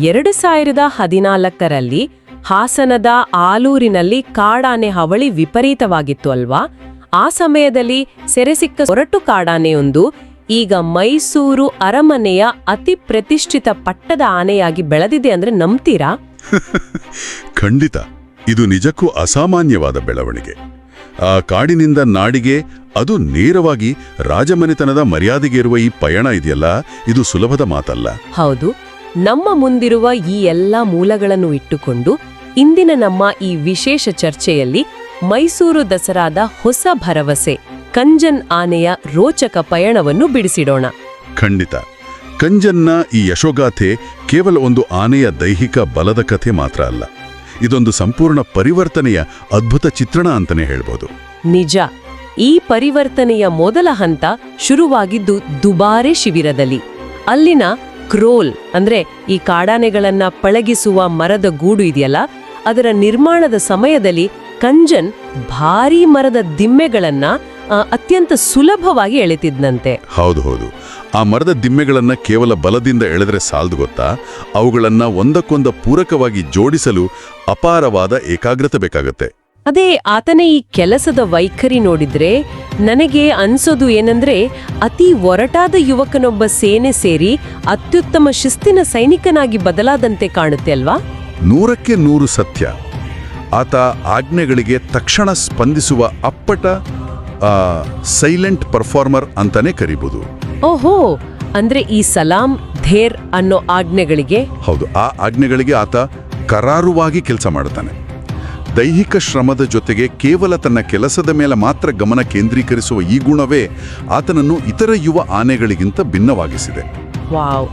2014ರಲ್ಲಿ ಹಾಸನದ ಆಲೂರಿನಲ್ಲಿ ಕಾಡಾನೆ ಹಾವಳಿ ವಿಪರೀತವಾಗಿತ್ತು ಅಲ್ವಾ? ಆ ಸಮಯದಲ್ಲಿ ಸೆರೆಸಿಕ್ಕ ಒರಟು ಕಾಡಾನೆಯೊಂದು ಈಗ ಮೈಸೂರು ಅರಮನೆಯ ಅತಿ ಪ್ರತಿಷ್ಠಿತ ಪಟ್ಟದ ಆನೆಯಾಗಿ ಬೆಳೆದಿದೆ ಅಂದ್ರೆ ನಂಬ್ತೀರಾ? ಖಂಡಿತ. ಇದು ನಿಜಕ್ಕೂ ಅಸಾಮಾನ್ಯವಾದ ಬೆಳವಣಿಗೆ. ಆ ಕಾಡಿನಿಂದ ನಾಡಿಗೆ, ಅದು ನೇರವಾಗಿ ರಾಜಮನೆತನದ ಮರ್ಯಾದೆಗೆ ಇರುವ ಈ ಪಯಣ ಇದೆಯಲ್ಲ, ಇದು ಸುಲಭದ ಮಾತಲ್ಲ. ಹೌದು. ನಮ್ಮ ಮುಂದಿರುವ ಈ ಎಲ್ಲ ಮೂಲಗಳನ್ನು ಇಟ್ಟುಕೊಂಡು ಇಂದಿನ ನಮ್ಮ ಈ ವಿಶೇಷ ಚರ್ಚೆಯಲ್ಲಿ ಮೈಸೂರು ದಸರಾದ ಹೊಸ ಭರವಸೆ ಕಂಜನ್ ಆನೆಯ ರೋಚಕ ಪಯಣವನ್ನು ಬಿಡಿಸಿಡೋಣ. ಖಂಡಿತ. ಕಂಜನ್ನ ಈ ಯಶೋಗಾಥೆ ಕೇವಲ ಒಂದು ಆನೆಯ ದೈಹಿಕ ಬಲದ ಕಥೆ ಮಾತ್ರ ಅಲ್ಲ, ಇದೊಂದು ಸಂಪೂರ್ಣ ಪರಿವರ್ತನೆಯ ಅದ್ಭುತ ಚಿತ್ರಣ ಅಂತಾನೆ ಹೇಳ್ಬೋದು. ನಿಜ. ಈ ಪರಿವರ್ತನೆಯ ಮೊದಲ ಹಂತ ಶುರುವಾಗಿದ್ದು ದುಬಾರೆ ಶಿಬಿರದಲ್ಲಿ. ಅಲ್ಲಿನ ಕ್ರೋಲ್ ಅಂದ್ರೆ ಈ ಕಾಡಾನೆಗಳನ್ನ ಪಳಗಿಸುವ ಮರದ ಗೂಡು ಇದೆಯಲ್ಲ, ಅದರ ನಿರ್ಮಾಣದ ಸಮಯದಲ್ಲಿ ಕಂಜನ್ ಭಾರೀ ಮರದ ದಿಮ್ಮೆಗಳನ್ನ ಅತ್ಯಂತ ಸುಲಭವಾಗಿ ಎಳೆತಿದ್ನಂತೆ. ಹೌದು. ಆ ಮರದ ದಿಮ್ಮೆಗಳನ್ನ ಕೇವಲ ಬಲದಿಂದ ಎಳೆದ್ರೆ ಸಾಲದು ಗೊತ್ತಾ, ಅವುಗಳನ್ನ ಒಂದಕ್ಕೊಂದು ಪೂರಕವಾಗಿ ಜೋಡಿಸಲು ಅಪಾರವಾದ ಏಕಾಗ್ರತೆ ಬೇಕಾಗತ್ತೆ. ಅದೇ ಆತನ ಈ ಕೆಲಸದ ವೈಖರಿ ನೋಡಿದ್ರೆ ನನಗೆ ಅನ್ಸೋದು ಏನಂದ್ರೆ, ಅತಿ ಒರಟಾದ ಯುವಕನೊಬ್ಬ ಸೇನೆ ಸೇರಿ ಅತ್ಯುತ್ತಮ ಶಿಸ್ತಿನ ಸೈನಿಕನಾಗಿ ಬದಲಾದಂತೆ ಕಾಣುತ್ತೆ ಅಲ್ವಾ? 100ಕ್ಕೆ 100 ಸತ್ಯ. ಆತ ಆಜ್ಞೆಗಳಿಗೆ ತಕ್ಷಣ ಸ್ಪಂದಿಸುವ ಅಪ್ಪಟ ಸೈಲೆಂಟ್ ಪರ್ಫಾರ್ಮರ್ ಅಂತಾನೆ ಕರೀಬಹುದು. ಓಹೋ, ಅಂದ್ರೆ ಈ ಸಲಾಂ ಧೇರ್ ಅನ್ನೋ ಆಜ್ಞೆಗಳಿಗೆ? ಹೌದು, ಆ ಆಜ್ಞೆಗಳಿಗೆ ಆತ ಕರಾರುವಾಗಿ ಕೆಲಸ ಮಾಡುತ್ತಾನೆ. ದೈಹಿಕ ಶ್ರಮದ ಜೊತೆಗೆ ಕೇವಲ ತನ್ನ ಕೆಲಸದ ಮೇಲೆ ಮಾತ್ರ ಗಮನ ಕೇಂದ್ರೀಕರಿಸುವ ಈ ಗುಣವೇ ಆತನನ್ನು ಇತರ ಯುವ ಆನೆಗಳಿಗಿಂತ ಭಿನ್ನವಾಗಿಸಿದೆ. ವಾವ್.